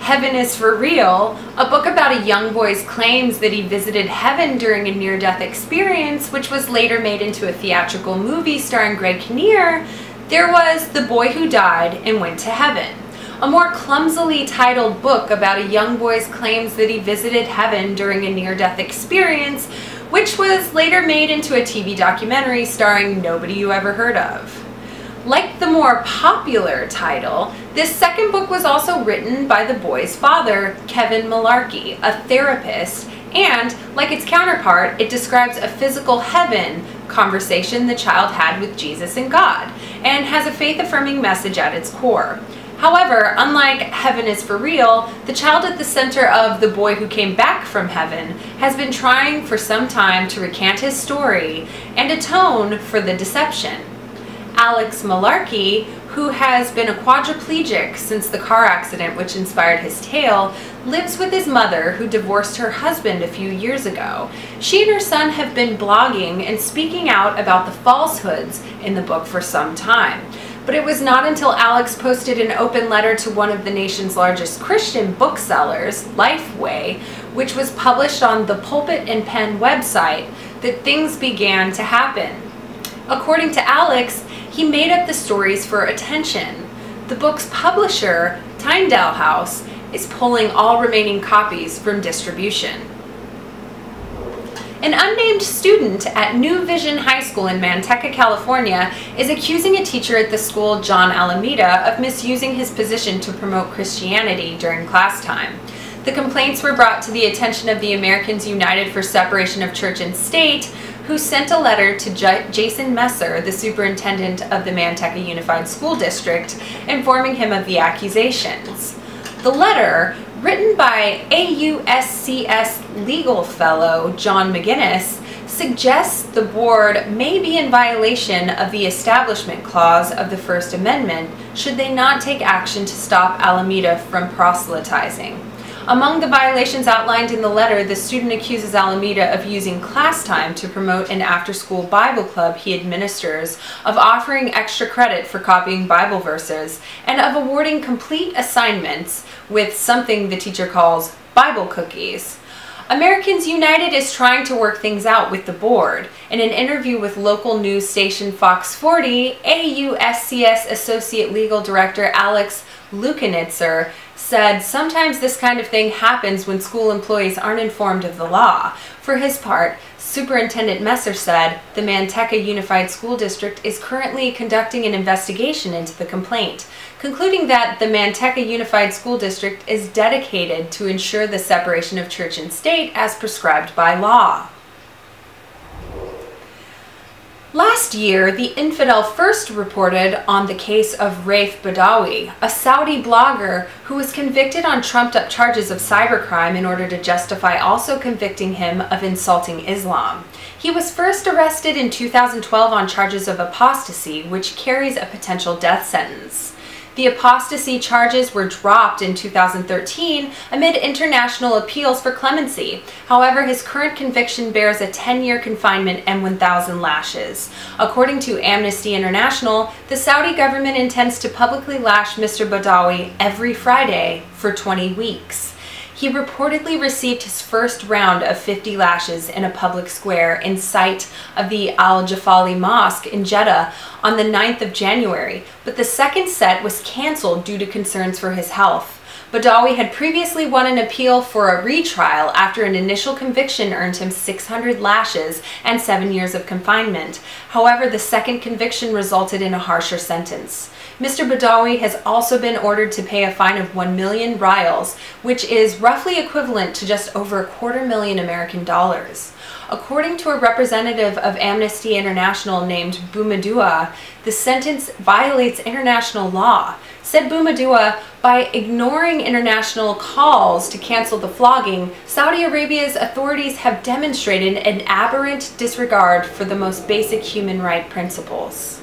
Heaven is for Real, a book about a young boy's claims that he visited heaven during a near-death experience, which was later made into a theatrical movie starring Greg Kinnear, there was The Boy Who Died and Went to Heaven, a more clumsily titled book about a young boy's claims that he visited heaven during a near-death experience, which was later made into a TV documentary starring nobody you ever heard of. Like the more popular title, this second book was also written by the boy's father, Kevin Malarkey, a therapist, and, like its counterpart, it describes a physical heaven conversation the child had with Jesus and God, and has a faith-affirming message at its core. However, unlike Heaven is for Real, the child at the center of The Boy Who Came Back from Heaven has been trying for some time to recant his story and atone for the deception. Alex Malarkey, who has been a quadriplegic since the car accident which inspired his tale, lives with his mother, who divorced her husband a few years ago. She and her son have been blogging and speaking out about the falsehoods in the book for some time. But it was not until Alex posted an open letter to one of the nation's largest Christian booksellers, Lifeway, which was published on the Pulpit and Pen website, that things began to happen. According to Alex, he made up the stories for attention. The book's publisher, Tyndale House, is pulling all remaining copies from distribution. An unnamed student at New Vision High School in Manteca, California, is accusing a teacher at the school, John Alameda, of misusing his position to promote Christianity during class time. The complaints were brought to the attention of the Americans United for Separation of Church and State, who sent a letter to Jason Messer, the superintendent of the Manteca Unified School District, informing him of the accusations. The letter, written by AUSCS legal fellow John McGinnis, suggests the board may be in violation of the Establishment Clause of the First Amendment should they not take action to stop Alameda from proselytizing. Among the violations outlined in the letter, the student accuses Alameda of using class time to promote an after-school Bible club he administers, of offering extra credit for copying Bible verses, and of awarding complete assignments with something the teacher calls Bible cookies. Americans United is trying to work things out with the board. In an interview with local news station Fox 40, AUSCS Associate Legal Director Alex Lukanitzer said, "Sometimes this kind of thing happens when school employees aren't informed of the law." For his part, Superintendent Messer said, "The Manteca Unified School District is currently conducting an investigation into the complaint, concluding that the Manteca Unified School District is dedicated to ensure the separation of church and state as prescribed by law." Last year, the Infidel first reported on the case of Raif Badawi, a Saudi blogger who was convicted on trumped-up charges of cybercrime in order to justify also convicting him of insulting Islam. He was first arrested in 2012 on charges of apostasy, which carries a potential death sentence. The apostasy charges were dropped in 2013 amid international appeals for clemency. However, his current conviction bears a 10-year confinement and 1,000 lashes. According to Amnesty International, the Saudi government intends to publicly lash Mr. Badawi every Friday for 20 weeks. He reportedly received his first round of 50 lashes in a public square in sight of the Al-Jafali Mosque in Jeddah on the 9th of January, but the second set was canceled due to concerns for his health. Badawi had previously won an appeal for a retrial after an initial conviction earned him 600 lashes and 7 years of confinement. However, the second conviction resulted in a harsher sentence. Mr. Badawi has also been ordered to pay a fine of 1 million rials, which is roughly equivalent to just over $250,000 American dollars. According to a representative of Amnesty International named Boumadua, the sentence violates international law. Said Boumadua, by ignoring international calls to cancel the flogging, Saudi Arabia's authorities have demonstrated an aberrant disregard for the most basic human rights principles.